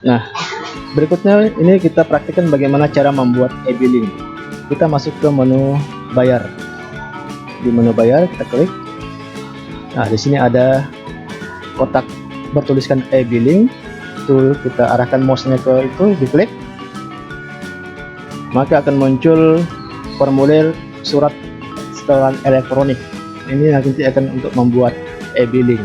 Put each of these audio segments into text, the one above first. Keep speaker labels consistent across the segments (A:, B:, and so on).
A: Nah, berikutnya ini kita praktikkan bagaimana cara membuat e-billing. Kita masuk ke menu bayar. Di menu bayar kita klik. Nah, di sini ada kotak bertuliskan e-billing. Itu kita arahkan mouse-nya ke itu, diklik. Maka akan muncul formulir surat setoran elektronik. Ini nanti akan untuk membuat e-billing.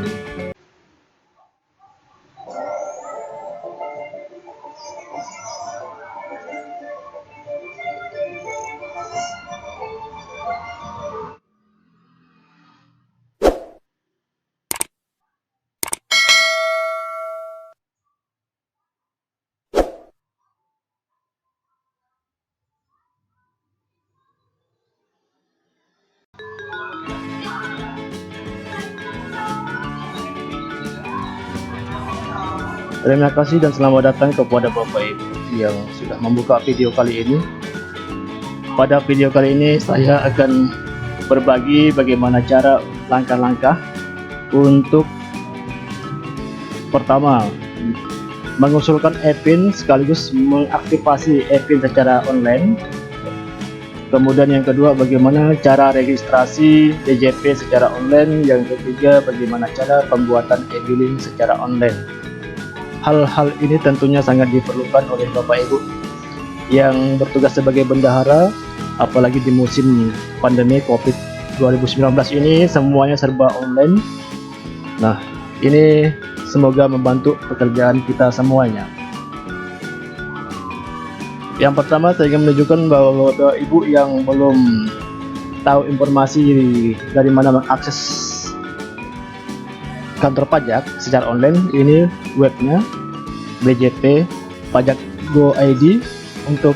A: Terima kasih dan selamat datang kepada Bapak Ibu yang sudah membuka video kali ini. Pada video kali ini saya akan berbagi bagaimana cara langkah-langkah untuk pertama mengusulkan e-pin sekaligus mengaktifasi e-pin secara online. Kemudian yang kedua bagaimana cara registrasi DJP secara online. Yang ketiga bagaimana cara pembuatan e-billing secara online. Hal-hal ini tentunya sangat diperlukan oleh Bapak Ibu yang bertugas sebagai bendahara, apalagi di musim pandemi COVID 2019 ini semuanya serba online. Nah, ini semoga membantu pekerjaan kita semuanya. Yang pertama saya ingin menunjukkan bahwa Bapak Ibu yang belum tahu informasi dari mana mengakses kantor pajak secara online, ini webnya BJP Pajak Go ID. Untuk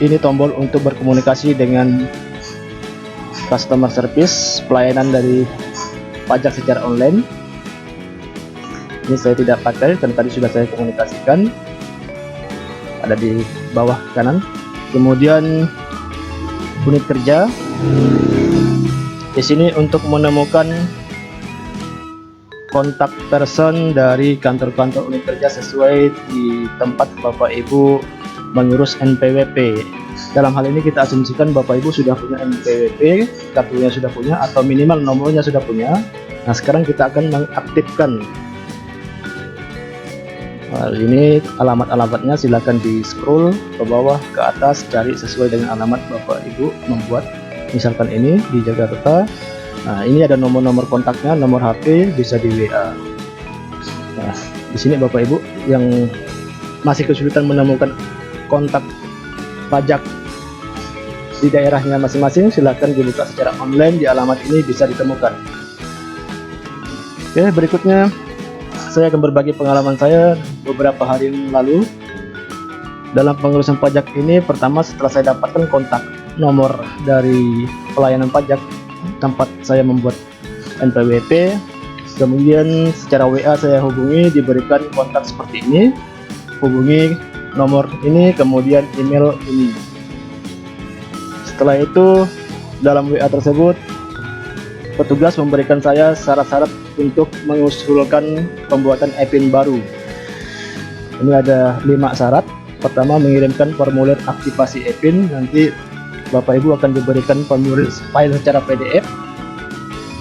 A: ini tombol untuk berkomunikasi dengan customer service, pelayanan dari pajak secara online. Ini saya tidak pakai karena tadi sudah saya komunikasikan, ada di bawah kanan. Kemudian unit kerja di sini untuk menemukan kontak person dari kantor-kantor unit kerja sesuai di tempat Bapak Ibu mengurus NPWP. Dalam hal ini kita asumsikan Bapak Ibu sudah punya NPWP, kartunya sudah punya atau minimal nomornya sudah punya. Nah, sekarang kita akan mengaktifkan. Nah, ini alamat-alamatnya silakan di scroll ke bawah ke atas, cari sesuai dengan alamat Bapak Ibu membuat. Misalkan ini di Jakarta. Nah, ini ada nomor-nomor kontaknya, nomor HP bisa di WA. Nah, di sini Bapak Ibu yang masih kesulitan menemukan kontak pajak di daerahnya masing-masing, silahkan dibuka secara online, di alamat ini bisa ditemukan. Oke, berikutnya saya akan berbagi pengalaman saya beberapa hari lalu dalam pengurusan pajak ini. Pertama, setelah saya dapatkan kontak nomor dari pelayanan pajak tempat saya membuat NPWP, kemudian secara WA saya hubungi, diberikan kontak seperti ini, hubungi nomor ini, kemudian email ini. Setelah itu dalam WA tersebut petugas memberikan saya syarat-syarat untuk mengusulkan pembuatan e-pin baru. Ini ada 5 syarat. Pertama, mengirimkan formulir aktivasi e-pin. Nanti Bapak Ibu akan diberikan formulir file secara PDF.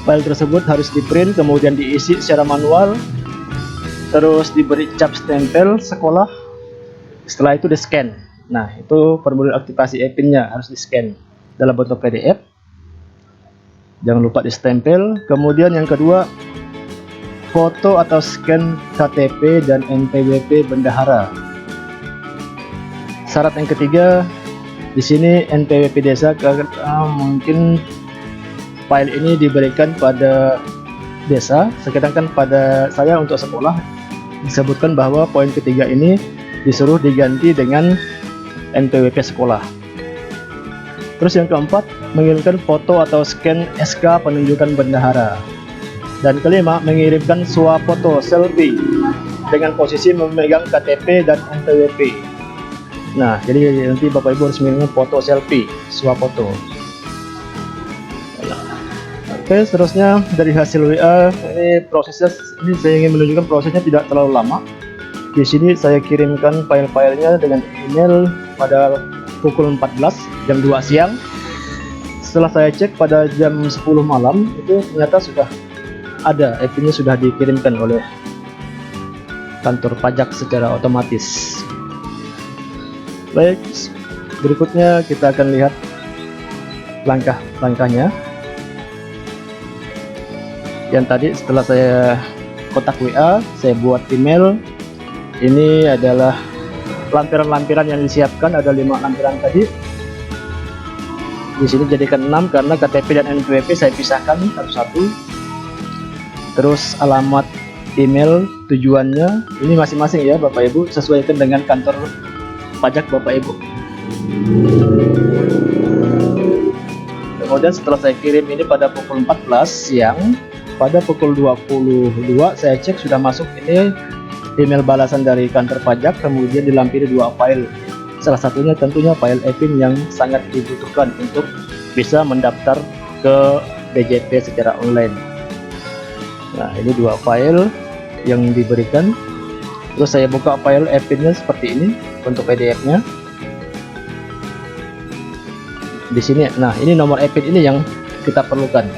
A: File tersebut harus di print, kemudian diisi secara manual, terus diberi cap stempel sekolah. Setelah itu di scan. Nah, itu formulir aktivasi e-pinnya harus di scan dalam bentuk PDF. Jangan lupa di stempel. Kemudian yang kedua, foto atau scan KTP dan NPWP bendahara. Syarat yang ketiga, di sini NPWP desa, mungkin file ini diberikan pada desa, sedangkan pada saya untuk sekolah disebutkan bahwa poin ketiga ini disuruh diganti dengan NPWP sekolah. Terus yang keempat, mengirimkan foto atau scan SK penunjukan bendahara. Dan kelima, mengirimkan swafoto selfie dengan posisi memegang KTP dan NPWP. Nah, jadi nanti Bapak Ibu harus mengirimkan foto selfie, swafoto. Oke, seterusnya dari hasil WA, ini prosesnya, ini saya ingin menunjukkan prosesnya tidak terlalu lama. Di sini saya kirimkan file-filenya dengan email pada pukul 14 jam 2 siang. Setelah saya cek pada jam 10 malam, itu ternyata sudah ada, app-nya sudah dikirimkan oleh kantor pajak secara otomatis. Baik, berikutnya kita akan lihat langkah-langkahnya. Yang tadi setelah saya kontak WA, saya buat email. Ini adalah lampiran-lampiran yang disiapkan, ada 5 lampiran tadi. Di sini jadikan 6 karena KTP dan NPWP saya pisahkan satu-satu. Terus alamat email, tujuannya ini masing-masing ya Bapak Ibu, sesuaikan dengan kantor pajak Bapak Ibu. Kemudian setelah saya kirim ini pada pukul 14 siang, pada pukul 22 saya cek sudah masuk ini email balasan dari kantor pajak, kemudian dilampiri 2 file. Salah satunya tentunya file EPIN yang sangat dibutuhkan untuk bisa mendaftar ke DJP secara online. Nah, ini 2 file yang diberikan. Terus saya buka file EPIN-nya seperti ini untuk PDF-nya. Di sini, nah ini nomor EPIN ini yang kita perlukan,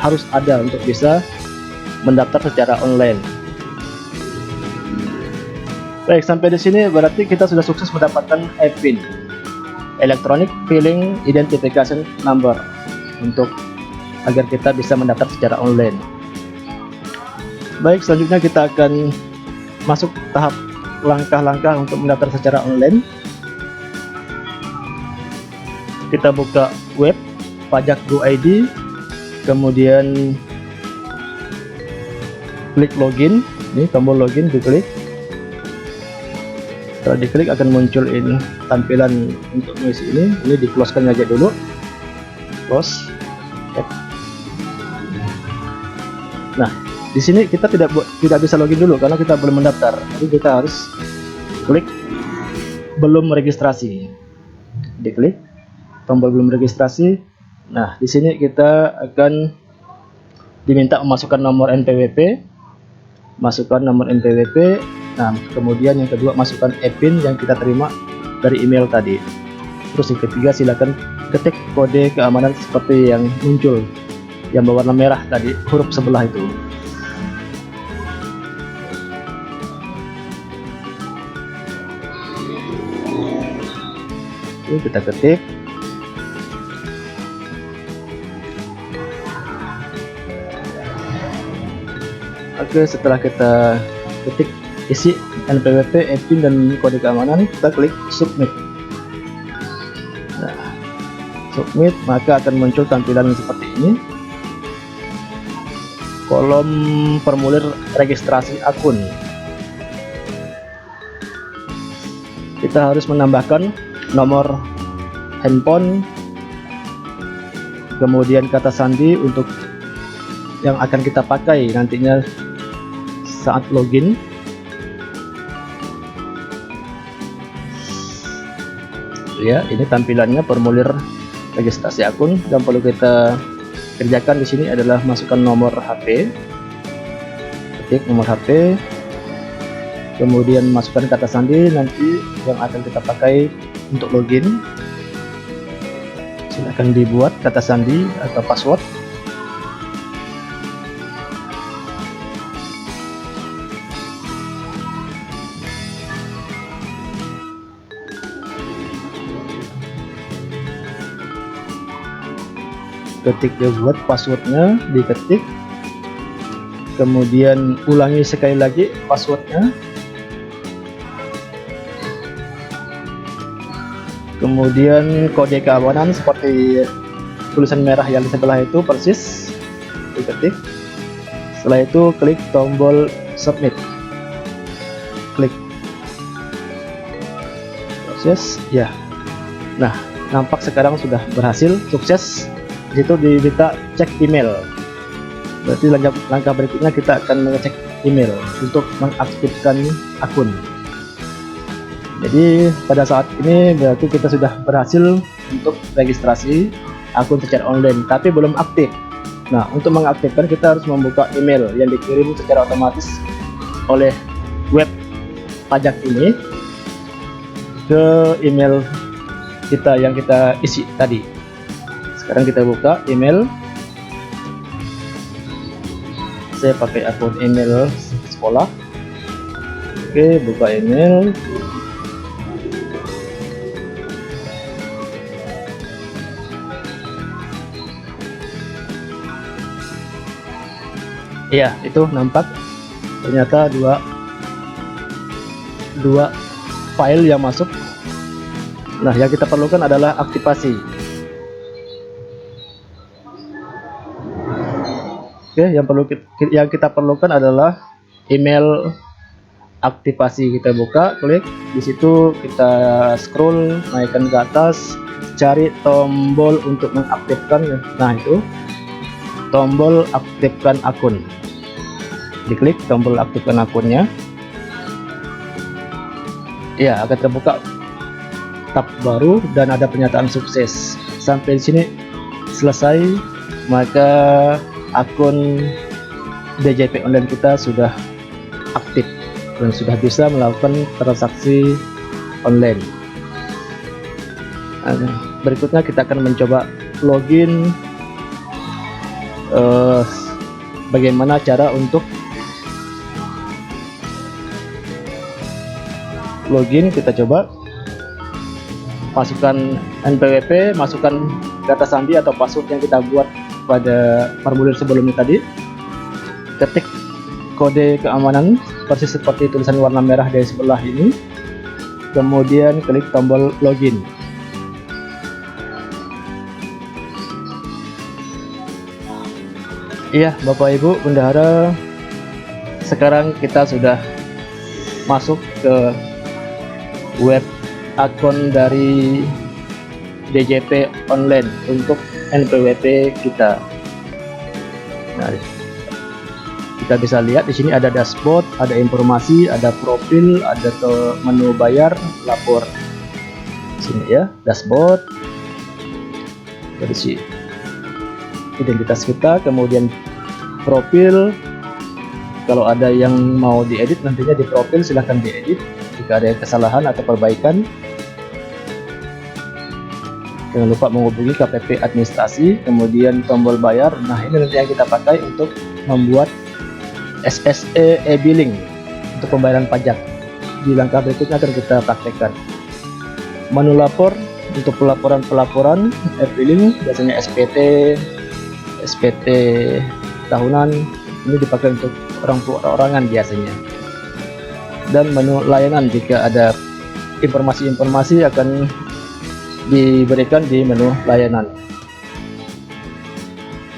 A: harus ada untuk bisa mendaftar secara online. Baik, sampai di sini berarti kita sudah sukses mendapatkan EPIN, Electronic Filing Identification Number, untuk agar kita bisa mendaftar secara online. Baik, selanjutnya kita akan masuk tahap langkah-langkah untuk mendaftar secara online. Kita buka web pajak go.id, kemudian klik login. Ini tombol login diklik. Setelah diklik akan muncul ini tampilan untuk mengisi ini. Ini di close kan aja dulu. Close. Nah, di sini kita tidak bisa login dulu karena kita belum mendaftar. Jadi kita harus klik belum registrasi. Diklik tombol belum registrasi. Nah, di sini kita akan diminta memasukkan nomor NPWP. Masukkan nomor NPWP. Nah, kemudian yang kedua masukkan EPIN yang kita terima dari email tadi. Terus yang ketiga silakan ketik kode keamanan seperti yang muncul yang berwarna merah tadi, huruf sebelah itu. Oke, kita ketik. Oke, setelah kita ketik isi NPWP, EPIN, dan kode keamanan, kita klik submit. Nah, submit, maka akan muncul tampilan seperti ini. Kolom formulir registrasi akun. Kita harus menambahkan nomor handphone, kemudian kata sandi untuk yang akan kita pakai nantinya saat login. Ya, ini tampilannya formulir registrasi akun. Yang perlu kita kerjakan di sini adalah masukkan nomor HP, ketik nomor HP, kemudian masukkan kata sandi nanti yang akan kita pakai untuk login. Silakan dibuat kata sandi atau password. Ketik, dibuat passwordnya, diketik, kemudian ulangi sekali lagi passwordnya, kemudian kode keamanan seperti tulisan merah yang di sebelah itu persis diketik. Setelah itu klik tombol submit, klik proses ya. Nah, nampak sekarang sudah berhasil, sukses. Di situ diminta cek email. Berarti langkah berikutnya kita akan mengecek email untuk mengaktifkan akun. Jadi pada saat ini berarti kita sudah berhasil untuk registrasi akun secara online, tapi belum aktif. Nah, untuk mengaktifkan kita harus membuka email yang dikirim secara otomatis oleh web pajak ini ke email kita yang kita isi tadi. Sekarang kita buka email. Saya pakai akun email sekolah. Oke, buka email. Iya, itu nampak ternyata dua file yang masuk. Nah, yang kita perlukan adalah aktivasi. Oke, yang kita perlukan adalah email aktivasi. Kita buka, klik di situ, kita scroll naikkan ke atas, cari tombol untuk mengaktifkan. Nah, itu tombol aktifkan akun. Diklik tombol aktifkan akunnya. Ya, akan terbuka tab baru dan ada pernyataan sukses. Sampai di sini selesai, maka akun DJP online kita sudah aktif dan sudah bisa melakukan transaksi online. Berikutnya kita akan mencoba login. Bagaimana cara untuk login? Kita coba masukkan NPWP, masukkan data sandi atau password yang kita buat pada formulir sebelumnya tadi, ketik kode keamanan persis seperti tulisan warna merah di sebelah ini, kemudian klik tombol login. Iya, Bapak Ibu bendahara, sekarang kita sudah masuk ke web akun dari DJP online untuk NPWP kita. Nah, kita bisa lihat di sini ada dashboard, ada informasi, ada profil, ada ke menu bayar, lapor. Sini ya, dashboard. Dari sini identitas kita, kemudian profil. Kalau ada yang mau diedit nantinya di profil, silahkan diedit jika ada kesalahan atau perbaikan. Jangan lupa menghubungi KPP administrasi, kemudian tombol bayar. Nah, ini nanti yang kita pakai untuk membuat SSE e-billing untuk pembayaran pajak. Di langkah berikutnya akan kita praktekkan. Menu lapor untuk pelaporan e-billing, biasanya SPT tahunan, ini dipakai untuk orang perorangan biasanya. Dan menu layanan, jika ada informasi-informasi akan diberikan di menu layanan.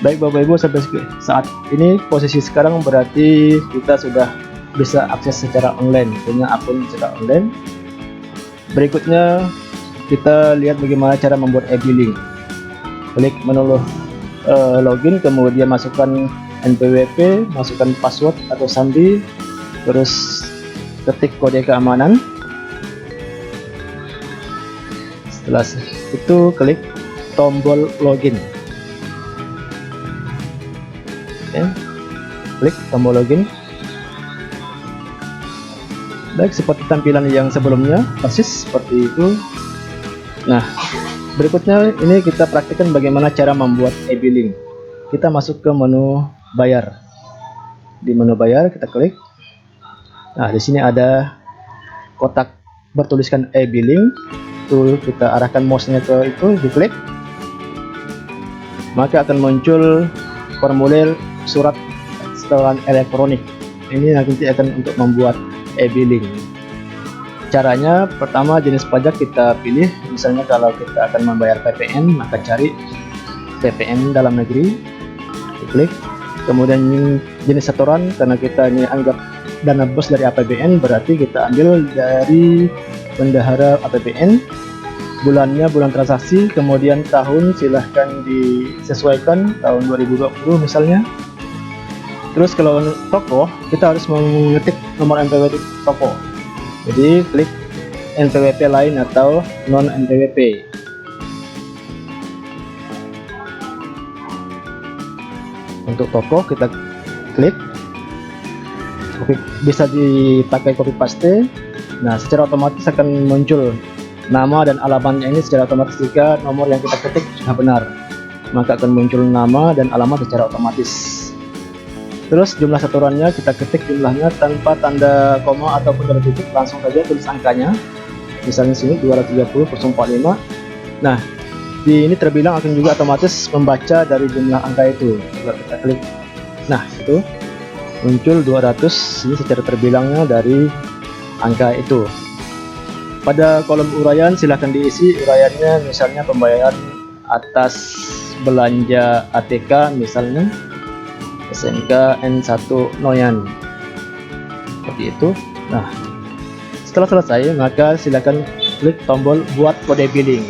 A: Baik Bapak Ibu, sampai saat ini posisi sekarang berarti kita sudah bisa akses secara online, punya akun secara online. Berikutnya kita lihat bagaimana cara membuat e-billing. Klik menu login, kemudian masukkan NPWP, masukkan password atau sandi, terus ketik kode keamanan. Setelah itu klik tombol login. Oke, klik tombol login. Baik, seperti tampilan yang sebelumnya, persis seperti itu. Nah, berikutnya ini kita praktikkan bagaimana cara membuat e-billing. Kita masuk ke menu bayar. Di menu bayar kita klik. Nah, di sini ada kotak bertuliskan e-billing. Itu kita arahkan mouse-nya ke itu, diklik. Maka akan muncul formulir surat setoran elektronik. Ini nanti akan untuk membuat e-billing. Caranya, pertama jenis pajak kita pilih. Misalnya kalau kita akan membayar PPN, maka cari PPN dalam negeri, diklik. Kemudian jenis setoran, karena kita ini anggap dana bos dari APBN, berarti kita ambil dari bendahara APBN. Bulannya bulan transaksi, kemudian tahun silahkan disesuaikan, tahun 2020 misalnya. Terus kalau toko, kita harus mengetik nomor NPWP toko. Jadi klik NPWP lain atau non NPWP. Untuk toko kita klik, bisa dipakai copy paste Nah, secara otomatis akan muncul nama dan alamatnya ini secara otomatis jika nomor yang kita ketik sudah benar, maka akan muncul nama dan alamat secara otomatis. Terus jumlah setorannya kita ketik jumlahnya tanpa tanda koma ataupun tanda titik, langsung saja tulis angkanya. Misalnya sini 230,045. Nah, di ini terbilang akan juga otomatis membaca dari jumlah angka itu. Coba kita klik. Nah, itu muncul 200 ini secara terbilangnya dari angka itu. Pada kolom uraian silahkan diisi uraiannya, misalnya pembayaran atas belanja ATK misalnya SMK N1 Noyan, seperti itu. Nah, setelah selesai maka silakan klik tombol buat kode billing.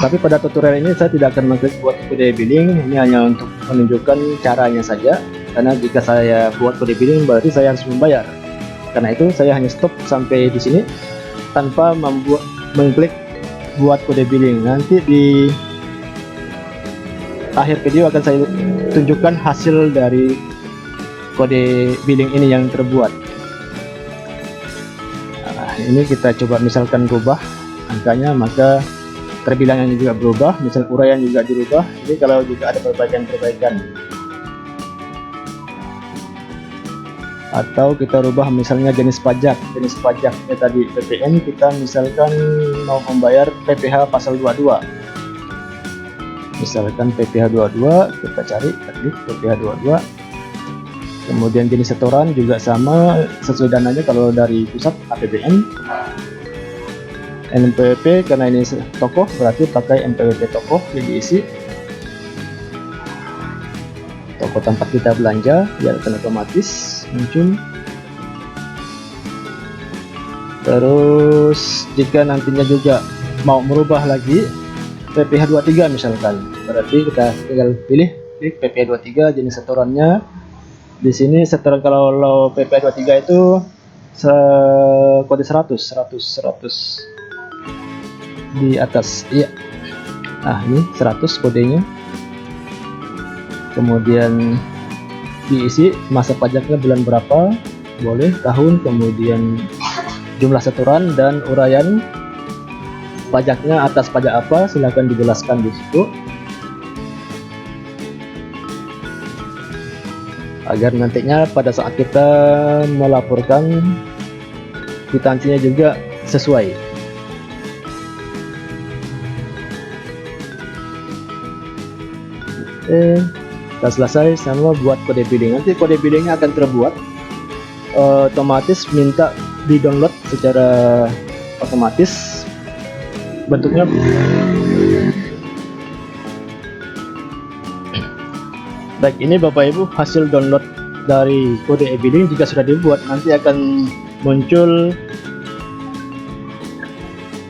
A: Tapi pada tutorial ini saya tidak akan mengklik buat kode billing, ini hanya untuk menunjukkan caranya saja, karena jika saya buat kode billing berarti saya harus membayar. Karena itu saya hanya stop sampai di sini tanpa mengklik buat kode billing. Nanti di akhir video akan saya tunjukkan hasil dari kode billing ini yang terbuat. Nah, ini kita coba misalkan rubah angkanya, maka terbilangnya juga berubah, misal uraian juga dirubah. Jadi kalau juga ada perbaikan-perbaikan, atau kita rubah misalnya jenis pajaknya tadi PPN, kita misalkan mau membayar PPh pasal 22, misalkan PPh 22, kita cari tadi PPh 22. Kemudian jenis setoran juga sama, sesuai dananya kalau dari pusat APBN. NPWP karena ini tokoh berarti pakai NPWP tokoh, yang diisi tokoh tempat kita belanja biar akan otomatis muncul. Terus jika nantinya juga mau merubah lagi PPh 23 misalkan, berarti kita tinggal pilih klik PPh 23 jenis setorannya. Di sini setoran kalau PPh 23 itu kode 100 di atas, iya. Nah, ini 100 kodenya. Kemudian diisi masa pajaknya bulan berapa, boleh tahun, kemudian jumlah setoran dan uraian pajaknya atas pajak apa, silahkan dijelaskan di situ agar nantinya pada saat kita melaporkan kwitansinya juga sesuai. Kita selesai sama buat kode billing. Nanti kode billingnya akan terbuat otomatis, minta di download secara otomatis. Bentuknya baik, ini Bapak Ibu hasil download dari kode e-billing. Jika sudah dibuat nanti akan muncul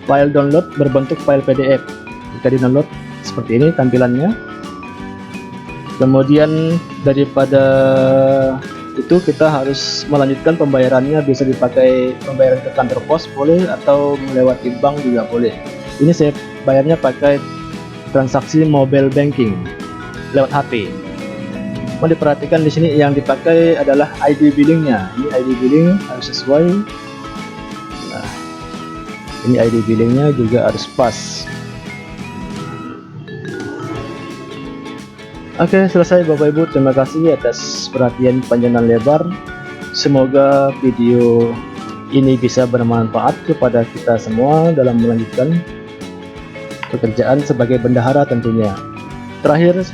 A: file download berbentuk file PDF. Jika di download seperti ini tampilannya. Kemudian daripada itu kita harus melanjutkan pembayarannya, bisa dipakai pembayaran ke kantor pos boleh, atau melewati bank juga boleh. Ini saya bayarnya pakai transaksi mobile banking lewat HP. Mau diperhatikan di sini yang dipakai adalah ID billingnya. Ini ID billing harus sesuai. Nah, ini ID billingnya juga harus pas. Oke, selesai Bapak Ibu. Terima kasih atas perhatian panjang dan lebar. Semoga video ini bisa bermanfaat kepada kita semua dalam melanjutkan pekerjaan sebagai bendahara tentunya. Terakhir,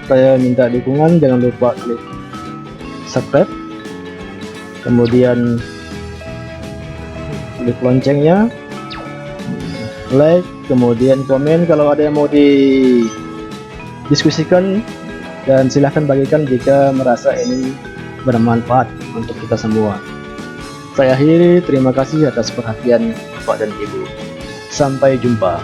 A: saya minta dukungan, jangan lupa klik subscribe, kemudian klik loncengnya, like, kemudian komen kalau ada yang mau didiskusikan, dan silahkan bagikan jika merasa ini bermanfaat untuk kita semua. Saya akhiri, terima kasih atas perhatian Bapak dan Ibu. Sampai jumpa.